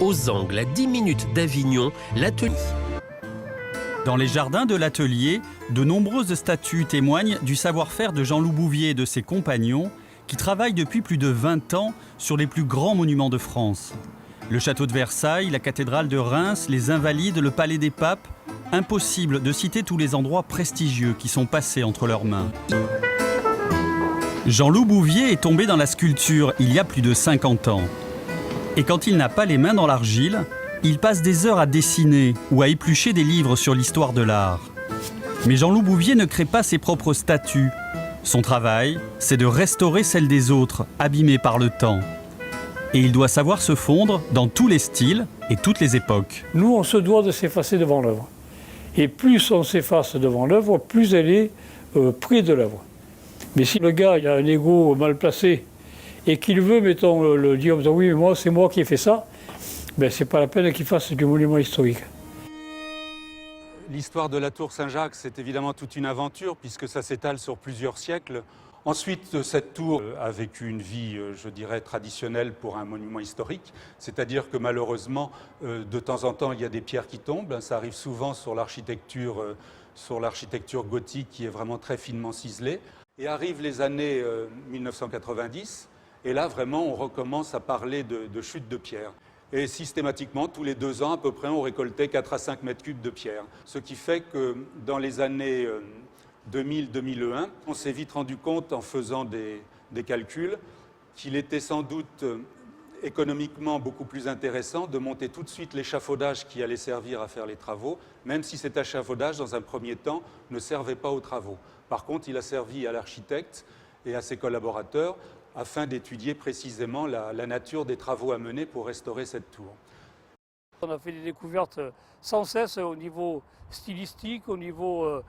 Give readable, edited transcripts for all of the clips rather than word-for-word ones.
aux Angles, à 10 minutes d'Avignon, l'atelier. Dans les jardins de l'atelier, de nombreuses statues témoignent du savoir-faire de Jean-Loup Bouvier et de ses compagnons qui travaillent depuis plus de 20 ans sur les plus grands monuments de France. Le château de Versailles, la cathédrale de Reims, les Invalides, le palais des papes. Impossible de citer tous les endroits prestigieux qui sont passés entre leurs mains. Jean-Loup Bouvier est tombé dans la sculpture il y a plus de 50 ans. Et quand il n'a pas les mains dans l'argile, il passe des heures à dessiner ou à éplucher des livres sur l'histoire de l'art. Mais Jean-Loup Bouvier ne crée pas ses propres statues. Son travail, c'est de restaurer celles des autres, abîmées par le temps. Et il doit savoir se fondre dans tous les styles et toutes les époques. Nous, on se doit de s'effacer devant l'œuvre. Et plus on s'efface devant l'œuvre, plus elle est près de l'œuvre. Mais si le gars il a un ego mal placé et qu'il veut, mettons, le dire, oui, mais moi, c'est moi qui ai fait ça, ben, c'est pas la peine qu'il fasse du monument historique. L'histoire de la tour Saint-Jacques, c'est évidemment toute une aventure puisque ça s'étale sur plusieurs siècles. Ensuite, cette tour a vécu une vie, je dirais, traditionnelle pour un monument historique, c'est-à-dire que malheureusement, de temps en temps, il y a des pierres qui tombent. Ça arrive souvent sur l'architecture gothique qui est vraiment très finement ciselée. Et arrivent les années 1990, et là, vraiment, on recommence à parler de chute de pierre. Et systématiquement, tous les 2 ans, à peu près, on récoltait 4 à 5 mètres cubes de pierre. Ce qui fait que dans les années 2000-2001, on s'est vite rendu compte, en faisant des calculs, qu'il était sans doute économiquement beaucoup plus intéressant de monter tout de suite l'échafaudage qui allait servir à faire les travaux, même si cet échafaudage, dans un premier temps, ne servait pas aux travaux. Par contre, il a servi à l'architecte et à ses collaborateurs afin d'étudier précisément la nature des travaux à mener pour restaurer cette tour. On a fait des découvertes sans cesse au niveau stylistique, au niveau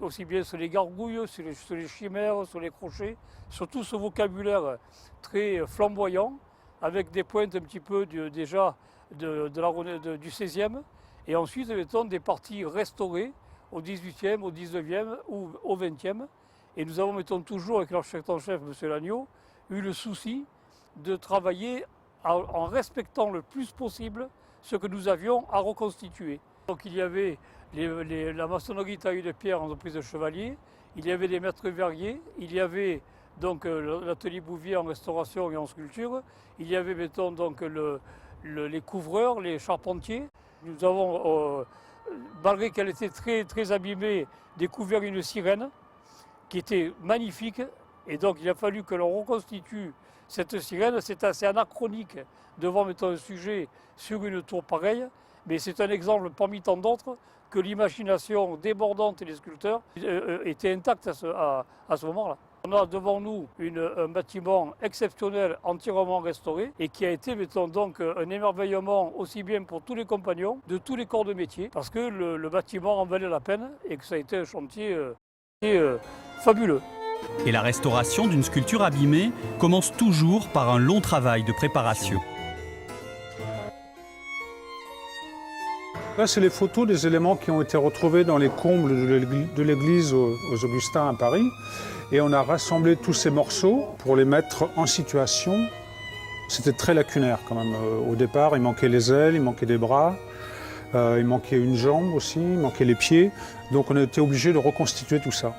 aussi bien sur les gargouilles, sur les chimères, sur les crochets, sur tout ce vocabulaire très flamboyant, avec des pointes un petit peu déjà du XVIe, et ensuite mettons, des parties restaurées au XVIIIe, au XIXe ou au XXe. Et nous avons mettons, toujours, avec l'architecte en chef, M. Lagneau, eu le souci de travailler en respectant le plus possible ce que nous avions à reconstituer. Donc il y avait la maçonnerie taillée de pierre en entreprise de Chevalier, il y avait les maîtres verriers, il y avait donc l'atelier Bouvier en restauration et en sculpture, il y avait mettons, donc, les couvreurs, les charpentiers. Nous avons, malgré qu'elle était très, très abîmée, découvert une sirène qui était magnifique. Et donc il a fallu que l'on reconstitue cette sirène. C'est assez anachronique de voir mettons, un sujet sur une tour pareille, mais c'est un exemple parmi tant d'autres que l'imagination débordante des sculpteurs était intacte à ce moment-là. On a devant nous un bâtiment exceptionnel, entièrement restauré, et qui a été, mettons donc, un émerveillement aussi bien pour tous les compagnons de tous les corps de métier, parce que le bâtiment en valait la peine et que ça a été un chantier fabuleux. Et la restauration d'une sculpture abîmée commence toujours par un long travail de préparation. Là, c'est les photos des éléments qui ont été retrouvés dans les combles de l'église aux Augustins à Paris. Et on a rassemblé tous ces morceaux pour les mettre en situation. C'était très lacunaire quand même. Au départ, il manquait les ailes, il manquait des bras, il manquait une jambe aussi, il manquait les pieds. Donc on a été obligé de reconstituer tout ça.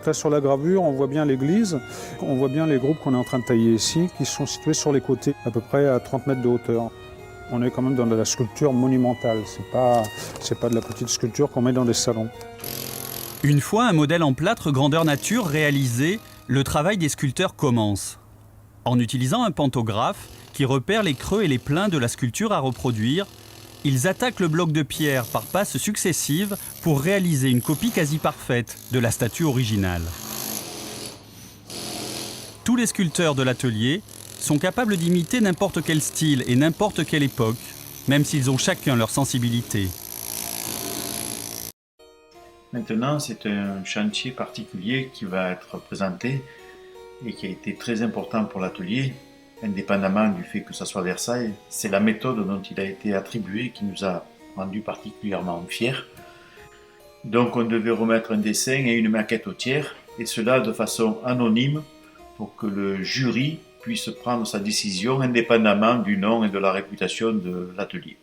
Là, sur la gravure, on voit bien l'église, on voit bien les groupes qu'on est en train de tailler ici, qui sont situés sur les côtés, à peu près à 30 mètres de hauteur. On est quand même dans de la sculpture monumentale, c'est pas de la petite sculpture qu'on met dans des salons. Une fois un modèle en plâtre grandeur nature réalisé, le travail des sculpteurs commence. En utilisant un pantographe qui repère les creux et les pleins de la sculpture à reproduire, ils attaquent le bloc de pierre par passes successives pour réaliser une copie quasi parfaite de la statue originale. Tous les sculpteurs de l'atelier sont capables d'imiter n'importe quel style et n'importe quelle époque, même s'ils ont chacun leur sensibilité. Maintenant, c'est un chantier particulier qui va être présenté et qui a été très important pour l'atelier, indépendamment du fait que ça soit Versailles. C'est la méthode dont il a été attribué qui nous a rendu particulièrement fiers. Donc on devait remettre un dessin et une maquette au tiers, et cela de façon anonyme pour que le jury puisse prendre sa décision indépendamment du nom et de la réputation de l'atelier.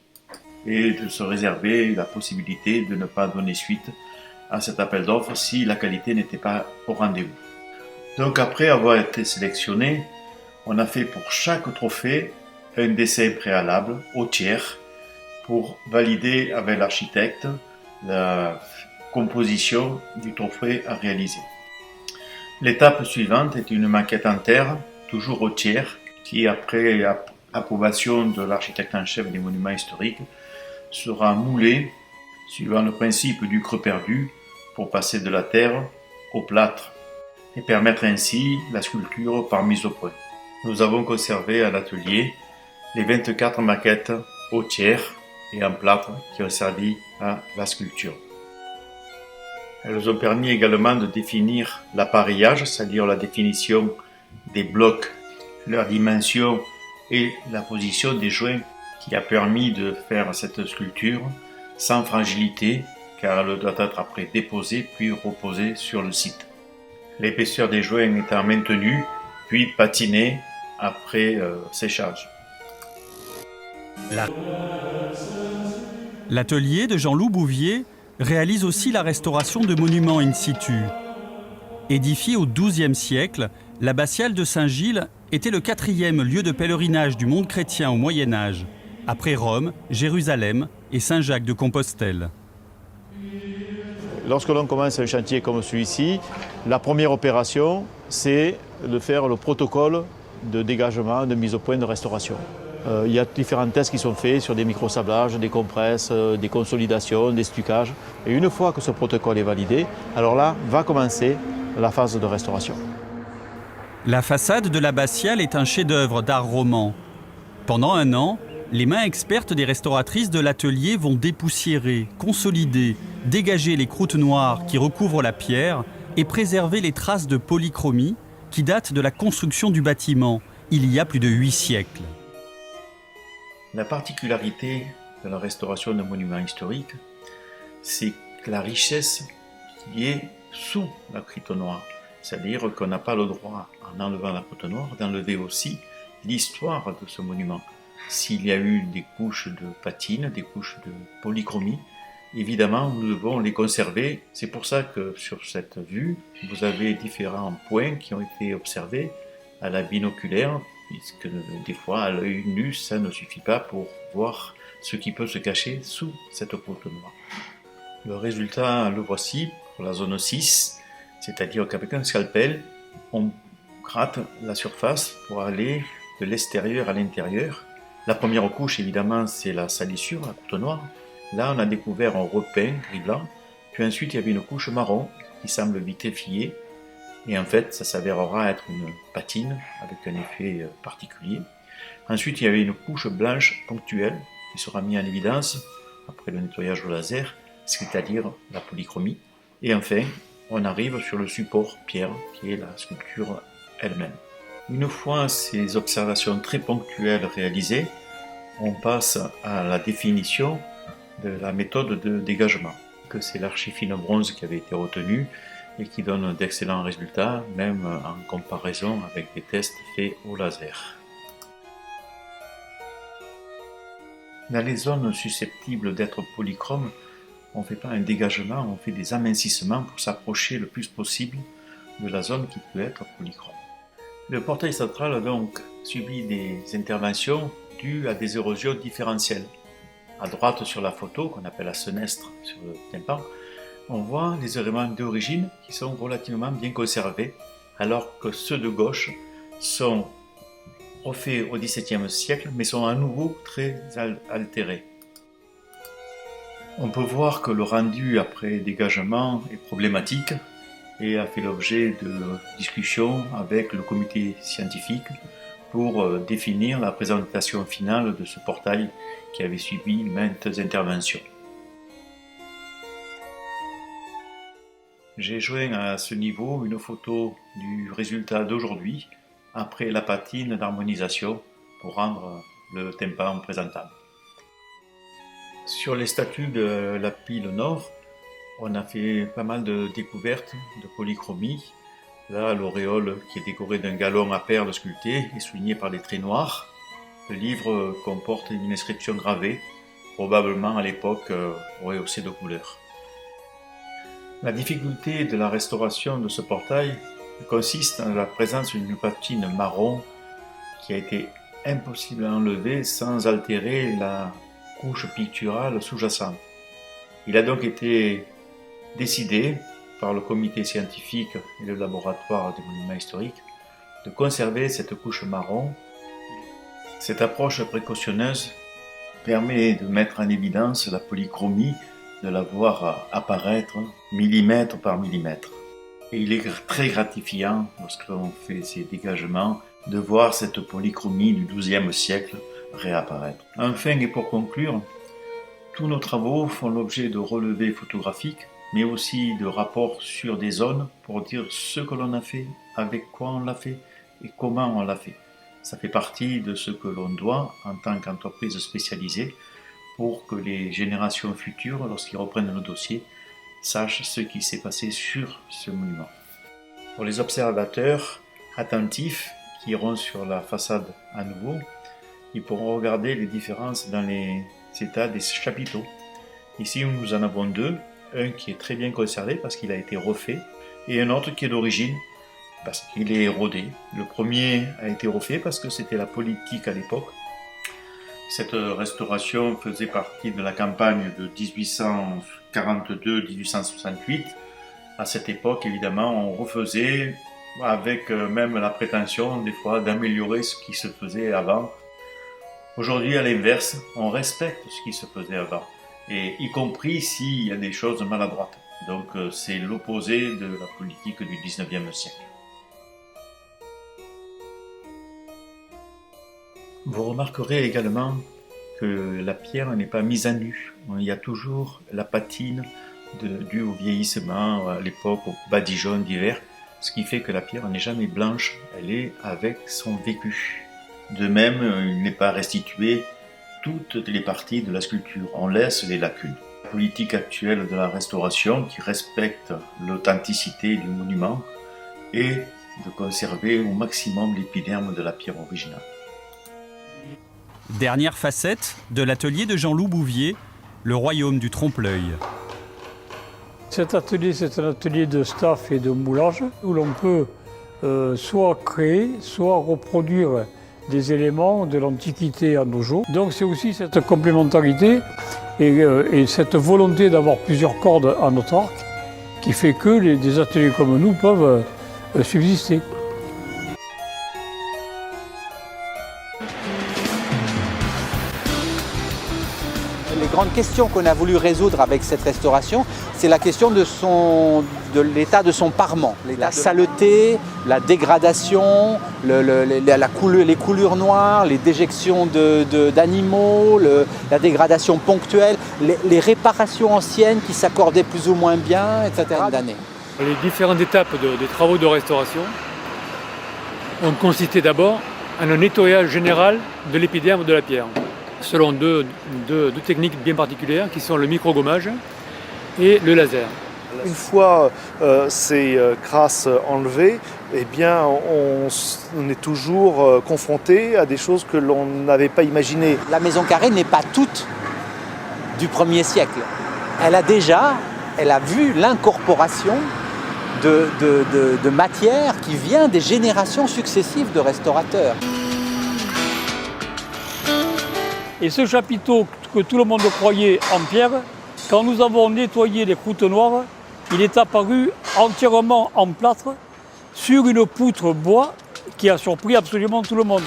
Et de se réserver la possibilité de ne pas donner suite à cet appel d'offres si la qualité n'était pas au rendez-vous. Donc après avoir été sélectionné, on a fait pour chaque trophée un dessin préalable au tiers pour valider avec l'architecte la composition du trophée à réaliser. L'étape suivante est une maquette en terre, toujours au tiers, qui après approbation de l'architecte en chef des monuments historiques sera moulée suivant le principe du creux perdu pour passer de la terre au plâtre et permettre ainsi la sculpture par mise au point. Nous avons conservé à l'atelier les 24 maquettes au tiers et en plâtre qui ont servi à la sculpture. Elles ont permis également de définir l'appareillage, c'est-à-dire la définition des blocs, leur dimension et la position des joints qui a permis de faire cette sculpture sans fragilité car elle doit être après déposée puis reposée sur le site. L'épaisseur des joints étant maintenue puis patinée après séchage. L'atelier de Jean-Loup Bouvier réalise aussi la restauration de monuments in situ. Édifiée au XIIe siècle, l'abbatiale de Saint-Gilles était le 4e lieu de pèlerinage du monde chrétien au Moyen-Âge, après Rome, Jérusalem et Saint-Jacques de Compostelle. Lorsque l'on commence un chantier comme celui-ci, la première opération, c'est de faire le protocole de dégagement, de mise au point, de restauration. Il y a différents tests qui sont faits sur des microsablages, des compresses, des consolidations, des stuccages. Et une fois que ce protocole est validé, alors là va commencer la phase de restauration. La façade de l'abbatiale est un chef-d'œuvre d'art roman. Pendant un an, les mains expertes des restauratrices de l'atelier vont dépoussiérer, consolider, dégager les croûtes noires qui recouvrent la pierre et préserver les traces de polychromie qui datent de la construction du bâtiment, il y a plus de 8 siècles. La particularité de la restauration d'un monument historique, c'est que la richesse qui est sous la croûte noire. C'est-à-dire qu'on n'a pas le droit, en enlevant la croûte noire, d'enlever aussi l'histoire de ce monument. S'il y a eu des couches de patine, des couches de polychromie, évidemment, nous devons les conserver. C'est pour ça que sur cette vue, vous avez différents points qui ont été observés à la binoculaire, puisque des fois, à l'œil nu, ça ne suffit pas pour voir ce qui peut se cacher sous cette croûte noire. Le résultat, le voici pour la zone 6, c'est-à-dire qu'avec un scalpel, on gratte la surface pour aller de l'extérieur à l'intérieur. La première couche, évidemment, c'est la salissure, la croûte noire. Là, on a découvert un repeint gris-blanc, puis ensuite, il y avait une couche marron qui semble vitrifiée. Et en fait, ça s'avérera être une patine avec un effet particulier. Ensuite, il y avait une couche blanche ponctuelle qui sera mise en évidence après le nettoyage au laser, c'est-à-dire la polychromie. Et enfin, on arrive sur le support pierre, qui est la sculpture elle-même. Une fois ces observations très ponctuelles réalisées, on passe à la définition de la méthode de dégagement, que c'est l'archifine bronze qui avait été retenue et qui donne d'excellents résultats, même en comparaison avec des tests faits au laser. Dans les zones susceptibles d'être polychromes, on ne fait pas un dégagement, on fait des amincissements pour s'approcher le plus possible de la zone qui peut être polychrome. Le portail central a donc subi des interventions dues à des érosions différentielles. À droite sur la photo, qu'on appelle la senestre sur le tympan, on voit les éléments d'origine qui sont relativement bien conservés, alors que ceux de gauche sont refaits au XVIIe siècle, mais sont à nouveau très altérés. On peut voir que le rendu après dégagement est problématique et a fait l'objet de discussions avec le comité scientifique pour définir la présentation finale de ce portail qui avait subi maintes interventions. J'ai joint à ce niveau une photo du résultat d'aujourd'hui après la patine d'harmonisation pour rendre le tympan présentable. Sur les statues de la pile nord, on a fait pas mal de découvertes de polychromie Là, l'auréole, qui est décorée d'un galon à perles sculpté, est soulignée par des traits noirs. Le livre comporte une inscription gravée, probablement à l'époque rehaussée de couleurs. La difficulté de la restauration de ce portail consiste en la présence d'une patine marron qui a été impossible à enlever sans altérer la couche picturale sous-jacente. Il a donc été décidé par le comité scientifique et le laboratoire des monuments historiques de conserver cette couche marron. Cette approche précautionneuse permet de mettre en évidence la polychromie, de la voir apparaître millimètre par millimètre. Et il est très gratifiant, lorsque l'on fait ces dégagements, de voir cette polychromie du XIIe siècle réapparaître. Enfin, et pour conclure, tous nos travaux font l'objet de relevés photographiques, mais aussi de rapports sur des zones pour dire ce que l'on a fait, avec quoi on l'a fait et comment on l'a fait. Ça fait partie de ce que l'on doit en tant qu'entreprise spécialisée pour que les générations futures, lorsqu'ils reprennent le dossier, sachent ce qui s'est passé sur ce monument. Pour les observateurs attentifs qui iront sur la façade à nouveau, ils pourront regarder les différences dans les états des chapiteaux. Ici, nous en avons deux, un qui est très bien conservé parce qu'il a été refait, et un autre qui est d'origine parce qu'il est érodé. Le premier a été refait parce que c'était la politique à l'époque. Cette restauration faisait partie de la campagne de 1842-1868. À cette époque, évidemment, on refaisait avec même la prétention, des fois, d'améliorer ce qui se faisait avant. Aujourd'hui, à l'inverse, on respecte ce qui se faisait avant, et y compris s'il y a des choses maladroites. Donc c'est l'opposé de la politique du XIXe siècle. Vous remarquerez également que la pierre n'est pas mise à nu. Il y a toujours la patine due au vieillissement, à l'époque, aux badigeons d'hiver, ce qui fait que la pierre n'est jamais blanche, elle est avec son vécu. De même, il n'est pas restitué toutes les parties de la sculpture, on laisse les lacunes. La politique actuelle de la restauration, qui respecte l'authenticité du monument, est de conserver au maximum l'épiderme de la pierre originale. Dernière facette de l'atelier de Jean-Loup Bouvier, le royaume du trompe-l'œil. Cet atelier, c'est un atelier de staff et de moulage où l'on peut soit créer, soit reproduire des éléments de l'Antiquité à nos jours. Donc c'est aussi cette complémentarité et cette volonté d'avoir plusieurs cordes à notre arc qui fait que des ateliers comme nous peuvent subsister. Les grandes questions qu'on a voulu résoudre avec cette restauration, c'est la question de l'état de son parement. La saleté, la dégradation, les coulures noires, les déjections d'animaux, la dégradation ponctuelle, les réparations anciennes qui s'accordaient plus ou moins bien, etc. Les différentes étapes des travaux de restauration ont consisté d'abord en un nettoyage général de l'épiderme de la pierre, selon deux techniques bien particulières qui sont le microgommage et le laser. Une fois ces crasses enlevées, eh bien, on est toujours confronté à des choses que l'on n'avait pas imaginées. La maison carrée n'est pas toute du 1er siècle. Elle a vu l'incorporation de matière qui vient des générations successives de restaurateurs. Et ce chapiteau que tout le monde croyait en pierre, quand nous avons nettoyé les croûtes noires, il est apparu entièrement en plâtre sur une poutre bois qui a surpris absolument tout le monde.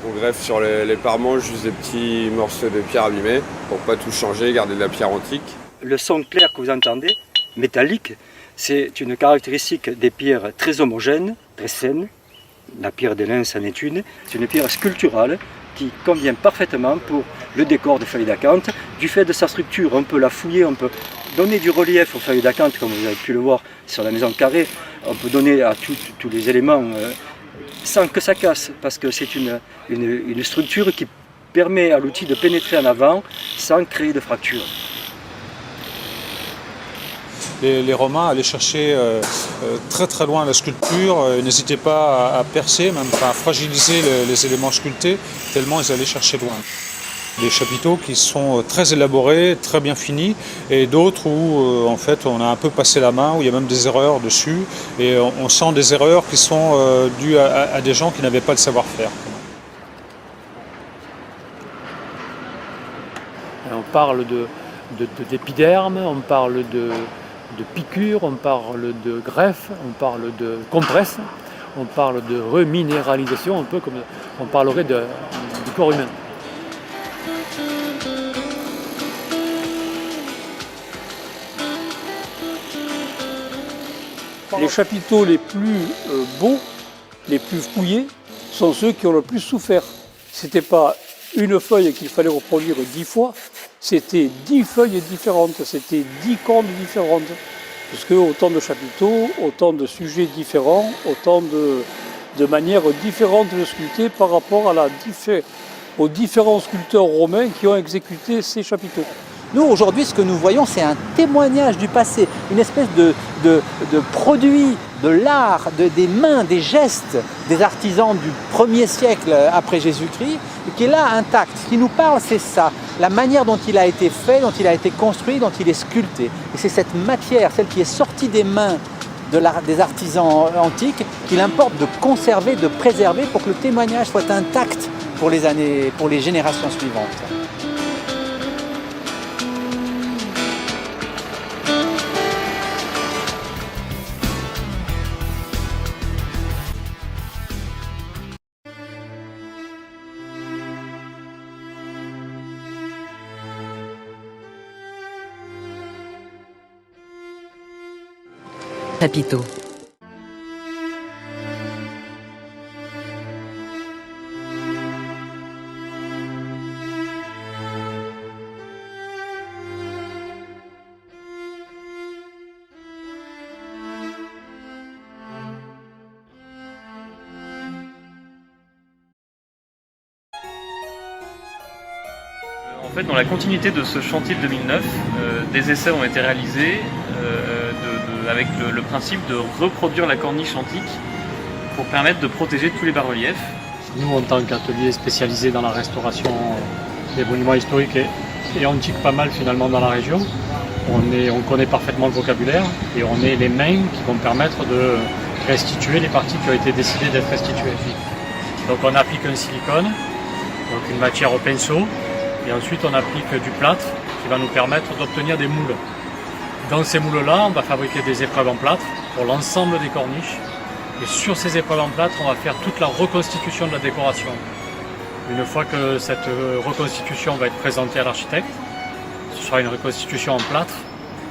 On greffe sur les parements juste des petits morceaux de pierre abîmés pour pas tout changer, garder de la pierre antique. Le son clair que vous entendez, métallique, c'est une caractéristique des pierres très homogènes, très saines, La pierre des Lins en est une. C'est une pierre sculpturale qui convient parfaitement pour le décor des feuilles d'acanthe. Du fait de sa structure, on peut la fouiller, on peut donner du relief aux feuilles d'acanthe, comme vous avez pu le voir sur la maison carrée. On peut donner à tous les éléments sans que ça casse, parce que c'est une structure qui permet à l'outil de pénétrer en avant sans créer de fracture. Les Romains allaient chercher très loin la sculpture, n'hésitaient pas à percer, même à fragiliser les éléments sculptés, tellement ils allaient chercher loin. Des chapiteaux qui sont très élaborés, très bien finis, et d'autres où en fait on a un peu passé la main, où il y a même des erreurs dessus, et on sent des erreurs qui sont dues à des gens qui n'avaient pas le savoir-faire. On parle d'épiderme, on parle de piqûres, on parle de greffe, on parle de compresse, on parle de reminéralisation, un peu comme on parlerait du corps humain. Les chapiteaux les plus beaux, les plus fouillés, sont ceux qui ont le plus souffert. C'était pas une feuille qu'il fallait reproduire 10 fois, c'était 10 feuilles différentes, c'était 10 cordes différentes. Parce que autant de chapiteaux, autant de sujets différents, autant de manières différentes de sculpter par rapport aux différents sculpteurs romains qui ont exécuté ces chapiteaux. Nous, aujourd'hui, ce que nous voyons, c'est un témoignage du passé, une espèce de produit de l'art, des mains, des gestes des artisans du 1er siècle après Jésus-Christ, qui est là intact. Ce qui nous parle, c'est ça, la manière dont il a été fait, dont il a été construit, dont il est sculpté. Et c'est cette matière, celle qui est sortie des mains des artisans antiques, qu'il importe de conserver, de préserver pour que le témoignage soit intact pour les générations suivantes. Chapiteau. En fait, dans la continuité de ce chantier de 2009, des essais ont été réalisés avec le principe de reproduire la corniche antique pour permettre de protéger tous les bas-reliefs. Nous, en tant qu'atelier spécialisé dans la restauration des monuments historiques et antiques pas mal finalement dans la région, on connaît parfaitement le vocabulaire et on est les mains qui vont permettre de restituer les parties qui ont été décidées d'être restituées. Donc on applique un silicone, donc une matière au pinceau, et ensuite on applique du plâtre qui va nous permettre d'obtenir des moules. Dans ces moules-là, on va fabriquer des épreuves en plâtre pour l'ensemble des corniches. Et sur ces épreuves en plâtre, on va faire toute la reconstitution de la décoration. Une fois que cette reconstitution va être présentée à l'architecte, ce sera une reconstitution en plâtre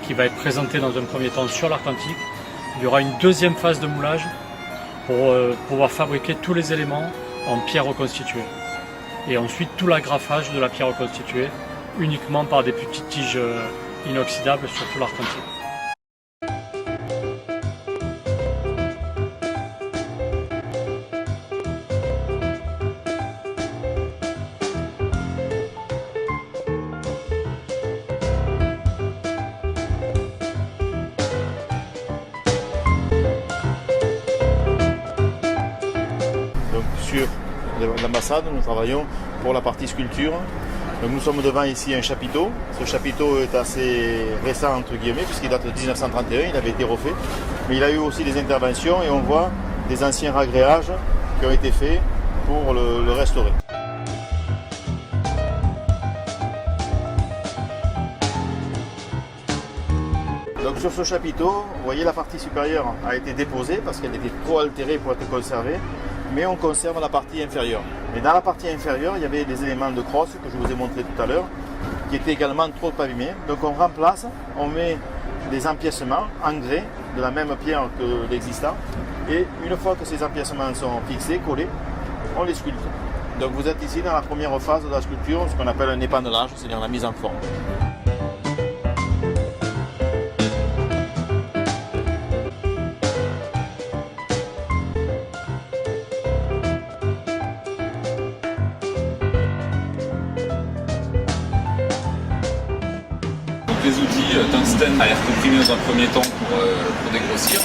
qui va être présentée dans un premier temps sur l'arc antique. Il y aura une deuxième phase de moulage pour pouvoir fabriquer tous les éléments en pierre reconstituée. Et ensuite tout l'agrafage de la pierre reconstituée uniquement par des petites tiges inoxydable sur tout l'arc antique. Donc sur l'ambassade, nous travaillons pour la partie sculpture. Donc nous sommes devant ici un chapiteau. Ce chapiteau est assez récent entre guillemets puisqu'il date de 1931, il avait été refait. Mais il a eu aussi des interventions et on voit des anciens ragréages qui ont été faits pour le restaurer. Donc sur ce chapiteau, vous voyez la partie supérieure a été déposée parce qu'elle était trop altérée pour être conservée. Mais on conserve la partie inférieure. Et dans la partie inférieure, il y avait des éléments de crosse que je vous ai montré tout à l'heure, qui étaient également trop abîmés. Donc on remplace, on met des empiècements en grès de la même pierre que l'existant. Et une fois que ces empiècements sont fixés, collés, on les sculpte. Donc vous êtes ici dans la première phase de la sculpture, ce qu'on appelle un épandage, c'est-à-dire la mise en forme. Les outils tungstène à air comprimé dans un premier temps pour dégrossir.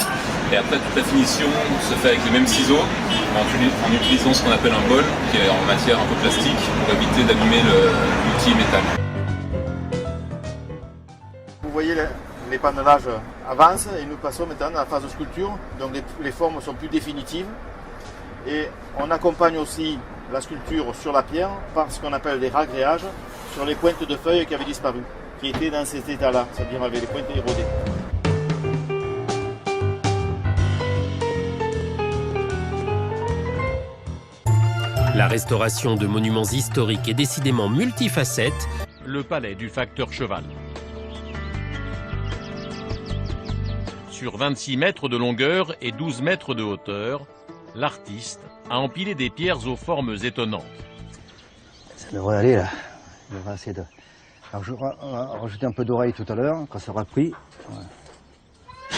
Et après, toute la finition se fait avec les mêmes ciseaux en utilisant ce qu'on appelle un bol, qui est en matière un peu plastique, pour éviter d'abîmer l'outil métal. Vous voyez, l'épandage avance et nous passons maintenant à la phase de sculpture. Donc les formes sont plus définitives. Et on accompagne aussi la sculpture sur la pierre par ce qu'on appelle des ragréages sur les pointes de feuilles qui avaient disparu, qui étaient dans cet état-là, c'est-à-dire avec les pointes érodées. La restauration de monuments historiques est décidément multifacette. Le palais du facteur Cheval. Sur 26 mètres de longueur et 12 mètres de hauteur, l'artiste a empilé des pierres aux formes étonnantes. Ça devrait aller là. Il devrait essayer de... Alors je vais rajouter un peu d'oreille tout à l'heure, quand ça aura pris. Ouais.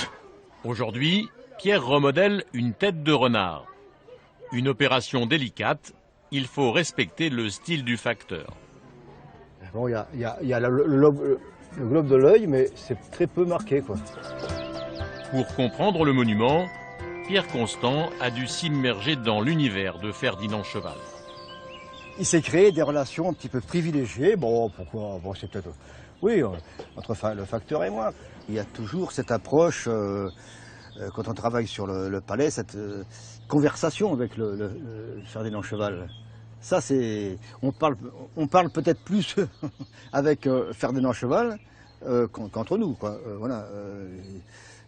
Aujourd'hui, Pierre remodèle une tête de renard. Une opération délicate, il faut respecter le style du facteur. Bon, il y a le globe de l'œil, mais c'est très peu marqué, quoi. Pour comprendre le monument, Pierre Constant a dû s'immerger dans l'univers de Ferdinand Cheval. Il s'est créé des relations un petit peu privilégiées. Bon, pourquoi? Bon, c'est peut-être... Oui, entre le facteur et moi. Il y a toujours cette approche, quand on travaille sur le palais, cette conversation avec le Ferdinand Cheval. Ça, c'est... On parle peut-être plus avec Ferdinand Cheval qu'entre nous, quoi. Voilà.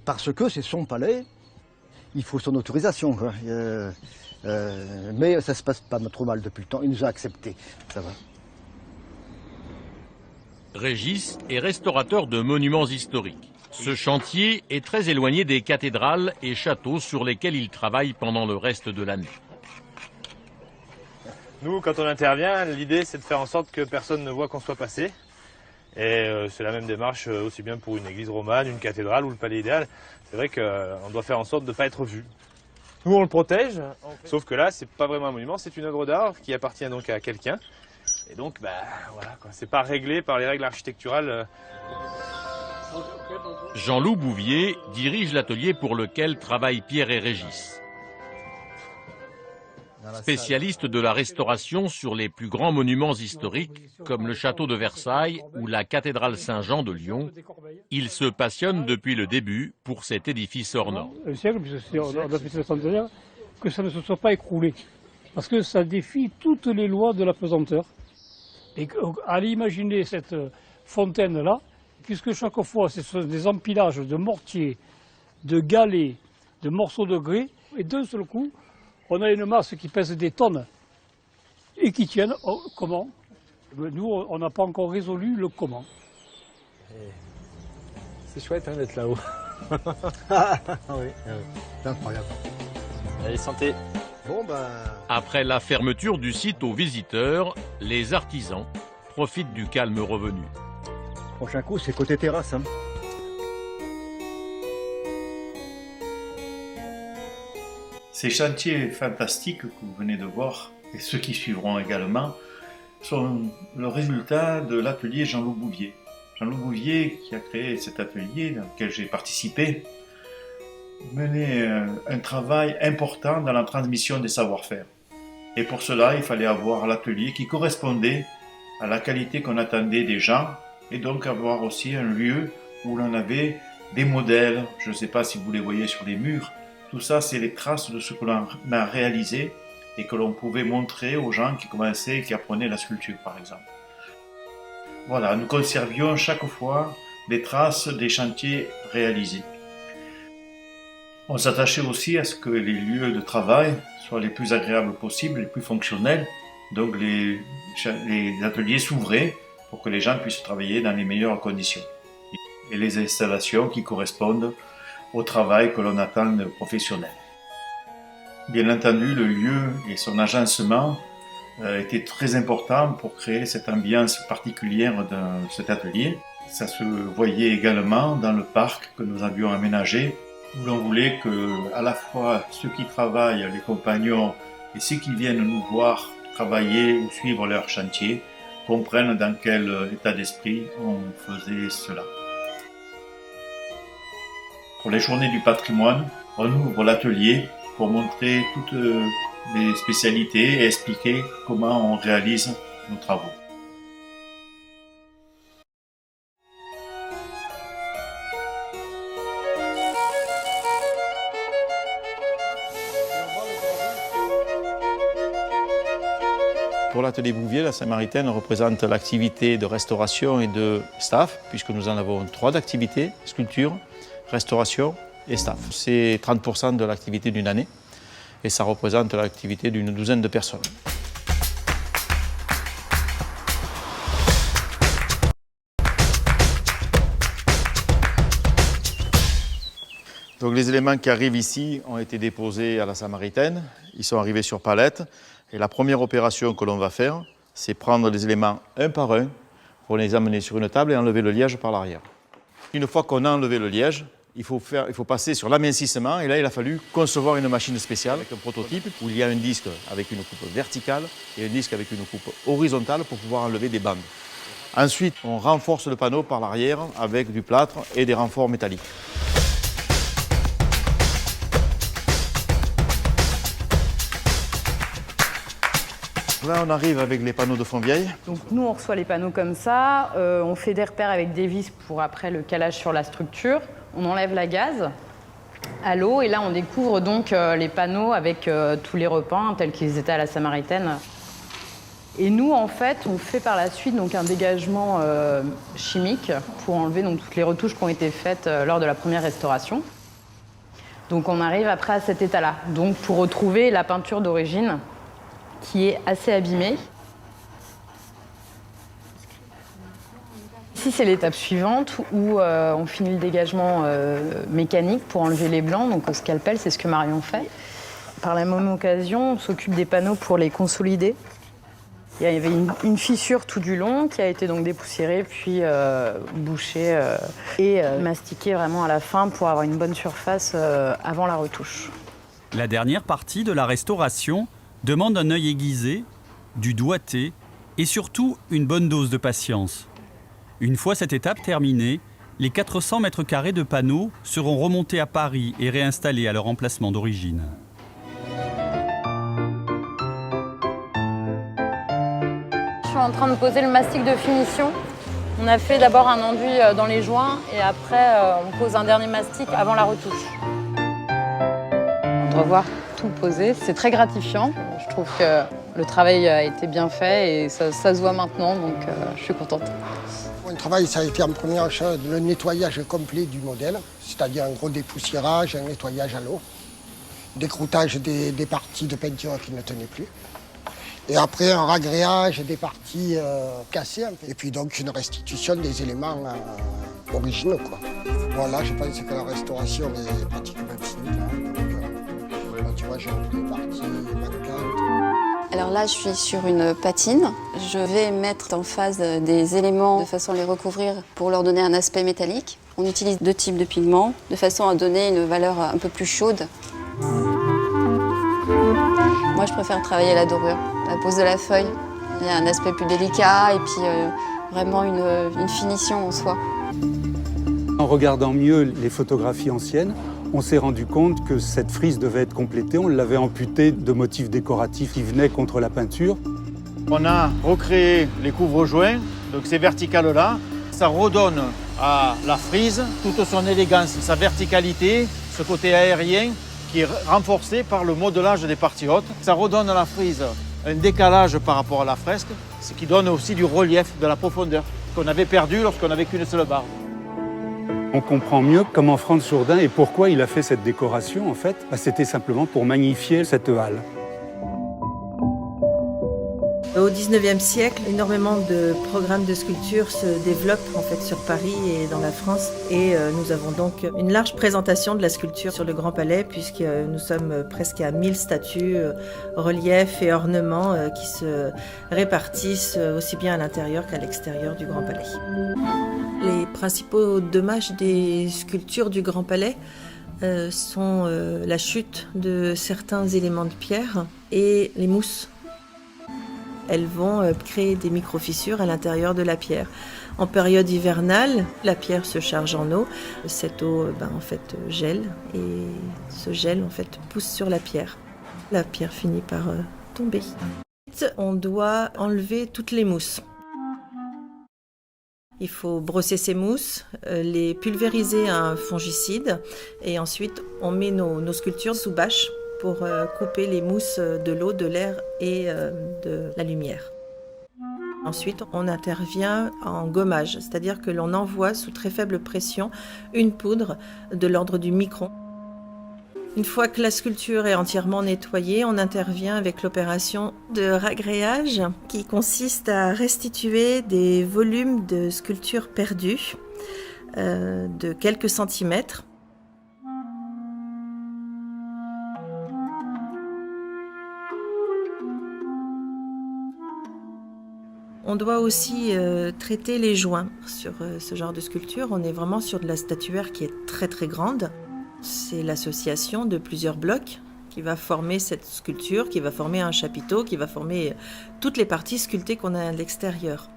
Parce que c'est son palais, il faut son autorisation, quoi. Mais ça se passe pas trop mal depuis le temps, il nous a acceptés, ça va. Régis est restaurateur de monuments historiques. Ce chantier est très éloigné des cathédrales et châteaux sur lesquels il travaille pendant le reste de l'année. Nous, quand on intervient, l'idée c'est de faire en sorte que personne ne voit qu'on soit passé. Et c'est la même démarche aussi bien pour une église romane, une cathédrale ou le palais idéal. C'est vrai qu'on doit faire en sorte de ne pas être vu. Nous on le protège, sauf que là c'est pas vraiment un monument, c'est une œuvre d'art qui appartient donc à quelqu'un. Et donc voilà, c'est pas réglé par les règles architecturales. Jean-Loup Bouvier dirige l'atelier pour lequel travaillent Pierre et Régis. Spécialiste de la restauration sur les plus grands monuments historiques, comme le château de Versailles ou la cathédrale Saint-Jean de Lyon, il se passionne depuis le début pour cet édifice hors norme. Un siècle, puisque on a fait le centenaire, que ça ne se soit pas écroulé. Parce que ça défie toutes les lois de la pesanteur. Et allez imaginer cette fontaine-là, puisque chaque fois ce sont des empilages de mortier, de galets, de morceaux de grès, et d'un seul coup, on a une masse qui pèse des tonnes et qui tiennent. Comment? Nous, on n'a pas encore résolu le comment. C'est chouette d'être là-haut. Oui, c'est incroyable. Allez, santé. Bon, Après la fermeture du site aux visiteurs, les artisans profitent du calme revenu. Prochain coup, c'est côté terrasse. Hein. Ces chantiers fantastiques que vous venez de voir, et ceux qui suivront également, sont le résultat de l'atelier Jean-Loup Bouvier. Jean-Loup Bouvier, qui a créé cet atelier dans lequel j'ai participé, menait un travail important dans la transmission des savoir-faire. Et pour cela, il fallait avoir l'atelier qui correspondait à la qualité qu'on attendait des gens, et donc avoir aussi un lieu où l'on avait des modèles, je ne sais pas si vous les voyez sur les murs. Tout ça, c'est les traces de ce que l'on a réalisé et que l'on pouvait montrer aux gens qui commençaient et qui apprenaient la sculpture, par exemple. Voilà, nous conservions chaque fois les traces des chantiers réalisés. On s'attachait aussi à ce que les lieux de travail soient les plus agréables possibles, les plus fonctionnels. Donc les ateliers s'ouvraient pour que les gens puissent travailler dans les meilleures conditions. et les installations qui correspondent au travail que l'on attend de professionnels. Bien entendu, le lieu et son agencement étaient très importants pour créer cette ambiance particulière de cet atelier. Ça se voyait également dans le parc que nous avions aménagé, où l'on voulait que à la fois ceux qui travaillent, les compagnons, et ceux qui viennent nous voir travailler ou suivre leur chantier comprennent dans quel état d'esprit on faisait cela. Pour les journées du patrimoine, on ouvre l'atelier pour montrer toutes les spécialités et expliquer comment on réalise nos travaux. Pour l'atelier Bouvier, la Samaritaine représente l'activité de restauration et de staff, puisque nous en avons 3 d'activités, sculpture, restauration et staff. C'est 30% de l'activité d'une année et ça représente l'activité d'une douzaine de personnes. Donc les éléments qui arrivent ici ont été déposés à la Samaritaine, ils sont arrivés sur palette. Et la première opération que l'on va faire, c'est prendre les éléments un par un pour les amener sur une table et enlever le liège par l'arrière. Une fois qu'on a enlevé le liège, il faut passer sur l'amincissement. Et là, il a fallu concevoir une machine spéciale avec un prototype où il y a un disque avec une coupe verticale et un disque avec une coupe horizontale pour pouvoir enlever des bandes. Ensuite, on renforce le panneau par l'arrière avec du plâtre et des renforts métalliques. Là, on arrive avec les panneaux de Fontvieille. Donc nous, on reçoit les panneaux comme ça, on fait des repères avec des vis pour après le calage sur la structure. On enlève la gaze à l'eau et là, on découvre donc les panneaux avec tous les repeints tels qu'ils étaient à la Samaritaine. Et nous, en fait, on fait par la suite donc, un dégagement chimique pour enlever donc, toutes les retouches qui ont été faites lors de la première restauration. Donc on arrive après à cet état-là, donc pour retrouver la peinture d'origine, qui est assez abîmée. Ici, c'est l'étape suivante où on finit le dégagement mécanique pour enlever les blancs, donc au scalpel, c'est ce que Marion fait. Par la même occasion, on s'occupe des panneaux pour les consolider. Il y avait une fissure tout du long qui a été donc dépoussiérée, puis bouchée et mastiquée vraiment à la fin pour avoir une bonne surface avant la retouche. La dernière partie de la restauration demande un œil aiguisé, du doigté et surtout une bonne dose de patience. Une fois cette étape terminée, les 400 mètres carrés de panneaux seront remontés à Paris et réinstallés à leur emplacement d'origine. Je suis en train de poser le mastic de finition. On a fait d'abord un enduit dans les joints et après on pose un dernier mastic avant la retouche. On doit voir tout posé, c'est très gratifiant. Je trouve que le travail a été bien fait et ça se voit maintenant, donc je suis contente. Le travail, ça a été en première chose le nettoyage complet du modèle, c'est-à-dire un gros dépoussiérage, un nettoyage à l'eau, décroutage des parties de peinture qui ne tenaient plus, et après un ragréage des parties cassées, et puis donc une restitution des éléments originaux, quoi. Voilà, je pense que la restauration est pratiquement finie. Tu vois, j'ai repris les parties manquantes. Alors là, je suis sur une patine. Je vais mettre en phase des éléments de façon à les recouvrir pour leur donner un aspect métallique. On utilise 2 types de pigments de façon à donner une valeur un peu plus chaude. Moi, je préfère travailler la dorure, la pose de la feuille. Il y a un aspect plus délicat et puis vraiment une finition en soi. En regardant mieux les photographies anciennes, on s'est rendu compte que cette frise devait être complétée. On l'avait amputée de motifs décoratifs qui venaient contre la peinture. On a recréé les couvre-joints, donc ces verticales-là. Ça redonne à la frise toute son élégance, sa verticalité, ce côté aérien qui est renforcé par le modelage des parties hautes. Ça redonne à la frise un décalage par rapport à la fresque, ce qui donne aussi du relief, de la profondeur, qu'on avait perdu lorsqu'on n'avait qu'une seule barre. On comprend mieux comment Franz Jourdain et pourquoi il a fait cette décoration, en fait. C'était simplement pour magnifier cette halle. Au XIXe siècle, énormément de programmes de sculpture se développent en fait sur Paris et dans la France. Et nous avons donc une large présentation de la sculpture sur le Grand Palais, puisque nous sommes presque à 1000 statues, reliefs et ornements qui se répartissent aussi bien à l'intérieur qu'à l'extérieur du Grand Palais. Les principaux dommages des sculptures du Grand Palais sont la chute de certains éléments de pierre et les mousses. Elles vont créer des micro-fissures à l'intérieur de la pierre. En période hivernale, la pierre se charge en eau. Cette eau en fait, gèle et ce gel en fait, pousse sur la pierre. La pierre finit par tomber. On doit enlever toutes les mousses. Il faut brosser ces mousses, les pulvériser à un fongicide et ensuite on met nos sculptures sous bâche pour couper les mousses de l'eau, de l'air et de la lumière. Ensuite, on intervient en gommage, c'est-à-dire que l'on envoie sous très faible pression une poudre de l'ordre du micron. Une fois que la sculpture est entièrement nettoyée, on intervient avec l'opération de ragréage qui consiste à restituer des volumes de sculpture perdus de quelques centimètres. On doit aussi traiter les joints sur ce genre de sculpture. On est vraiment sur de la statuaire qui est très très grande. C'est l'association de plusieurs blocs qui va former cette sculpture, qui va former un chapiteau, qui va former toutes les parties sculptées qu'on a à l'extérieur.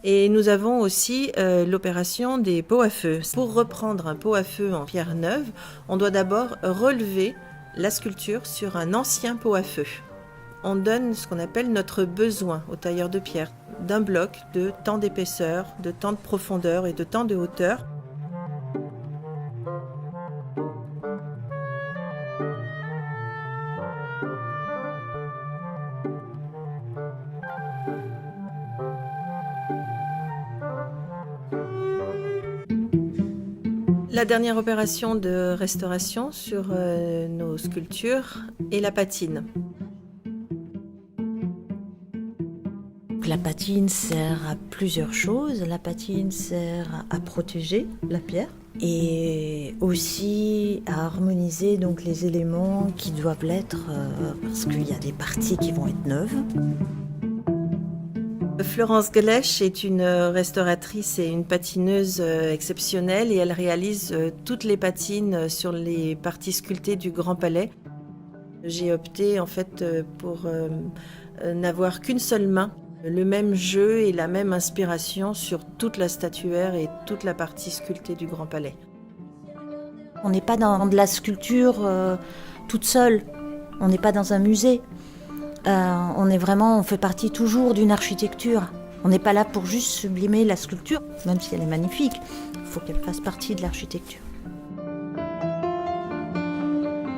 Et nous avons aussi l'opération des pots à feu. Pour reprendre un pot à feu en pierre neuve, on doit d'abord relever la sculpture sur un ancien pot à feu. On donne ce qu'on appelle notre besoin au tailleur de pierre, d'un bloc de tant d'épaisseur, de tant de profondeur et de tant de hauteur. La dernière opération de restauration sur nos sculptures est la patine. La patine sert à plusieurs choses. La patine sert à protéger la pierre et aussi à harmoniser donc les éléments qui doivent l'être parce qu'il y a des parties qui vont être neuves. Florence Glech est une restauratrice et une patineuse exceptionnelle et elle réalise toutes les patines sur les parties sculptées du Grand Palais. J'ai opté en fait pour n'avoir qu'une seule main, le même jeu et la même inspiration sur toute la statuaire et toute la partie sculptée du Grand Palais. On n'est pas dans de la sculpture toute seule, on n'est pas dans un musée. On fait partie toujours d'une architecture. On n'est pas là pour juste sublimer la sculpture, même si elle est magnifique. Il faut qu'elle fasse partie de l'architecture.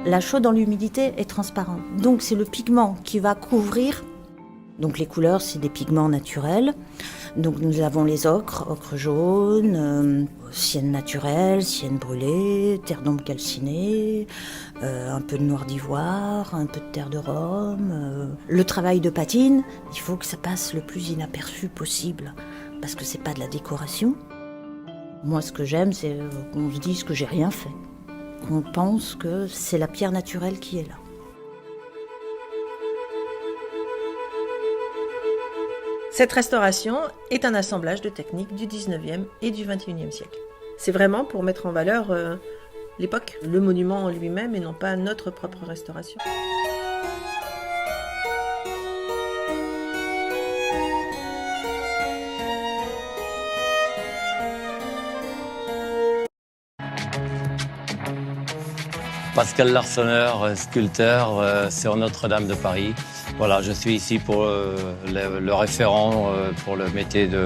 La chaux dans l'humidité est transparente. Donc c'est le pigment qui va couvrir. Donc les couleurs, c'est des pigments naturels. Donc nous avons les ocres jaunes, sienne naturelle, sienne brûlée, terre d'ombre calcinée, un peu de noir d'ivoire, un peu de terre de Rome. Le travail de patine, il faut que ça passe le plus inaperçu possible, parce que c'est pas de la décoration. Moi, ce que j'aime, c'est qu'on se dise que j'ai rien fait. On pense que c'est la pierre naturelle qui est là. Cette restauration est un assemblage de techniques du 19e et du 21e siècle. C'est vraiment pour mettre en valeur l'époque, le monument en lui-même et non pas notre propre restauration. Pascal Larsonneur, sculpteur sur Notre-Dame de Paris. Voilà, je suis ici pour le référent pour le métier de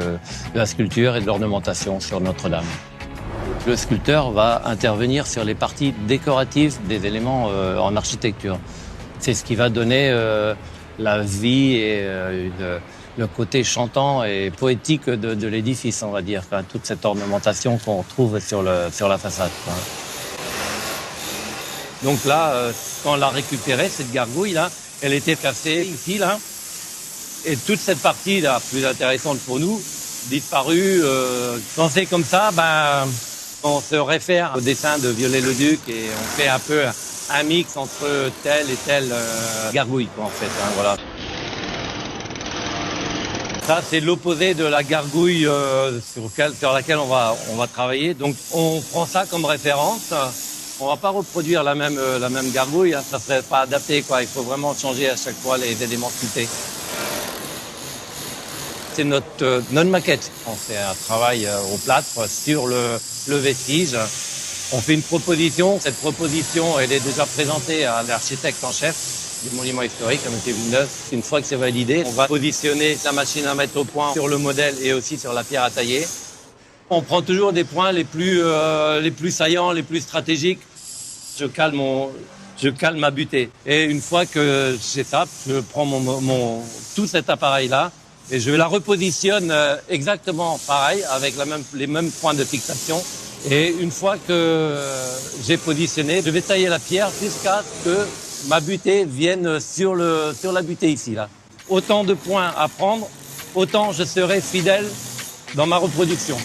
la sculpture et de l'ornementation sur Notre-Dame. Le sculpteur va intervenir sur les parties décoratives des éléments en architecture. C'est ce qui va donner la vie et le côté chantant et poétique de l'édifice, on va dire. Enfin, toute cette ornementation qu'on trouve sur la façade, quoi. Donc là, quand on l'a récupérée, cette gargouille là, elle était cassée ici là. Et toute cette partie la plus intéressante pour nous, disparue, pensée comme ça, on se réfère au dessin de Viollet-le-Duc et on fait un peu un mix entre telle et telle gargouille, quoi, en fait. Hein, voilà. Ça, c'est l'opposé de la gargouille sur laquelle on va travailler. Donc, on prend ça comme référence. On va pas reproduire la même gargouille, hein, ça serait pas adapté, quoi. Il faut vraiment changer à chaque fois les éléments sculptés. C'est notre maquette. On fait un travail au plâtre sur le vestige. On fait une proposition. Cette proposition, elle est déjà présentée à l'architecte en chef du monument historique, à M. Villeneuve. Une fois que c'est validé, on va positionner la machine à mettre au point sur le modèle et aussi sur la pierre à tailler. On prend toujours des points les plus saillants, les plus stratégiques. Je cale ma butée. Et une fois que j'ai ça, je prends tout cet appareil-là et je la repositionne exactement pareil, avec les mêmes points de fixation. Et une fois que j'ai positionné, je vais tailler la pierre jusqu'à ce que ma butée vienne sur la butée ici, là. Autant de points à prendre, autant je serai fidèle dans ma reproduction.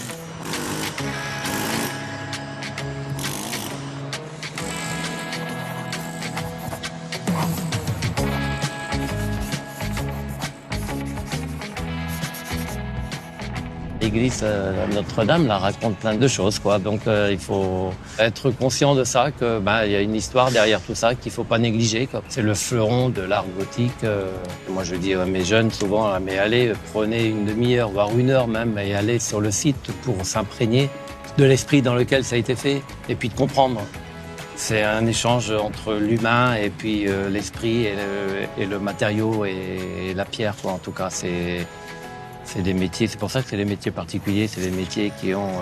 L'église Notre-Dame la raconte plein de choses, quoi. Donc il faut être conscient de ça, que il y a une histoire derrière tout ça qu'il faut pas négliger, quoi. C'est le fleuron de l'art gothique. Moi je dis à mes jeunes souvent, mais allez, prenez une demi-heure, voire une heure même, et allez sur le site pour s'imprégner de l'esprit dans lequel ça a été fait, et puis de comprendre. C'est un échange entre l'humain et puis l'esprit et le matériau et la pierre, quoi. En tout cas, c'est des métiers, c'est pour ça que c'est des métiers particuliers, c'est des métiers qui ont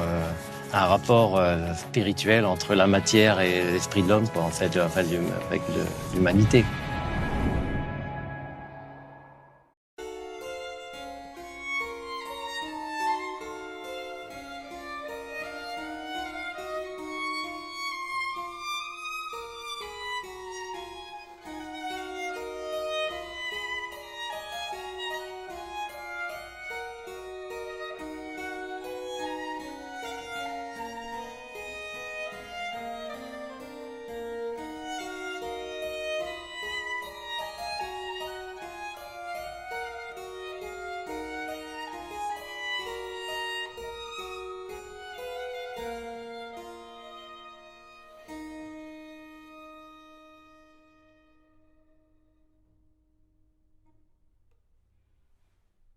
un rapport spirituel entre la matière et l'esprit de l'homme, quoi, en fait, avec l'humanité.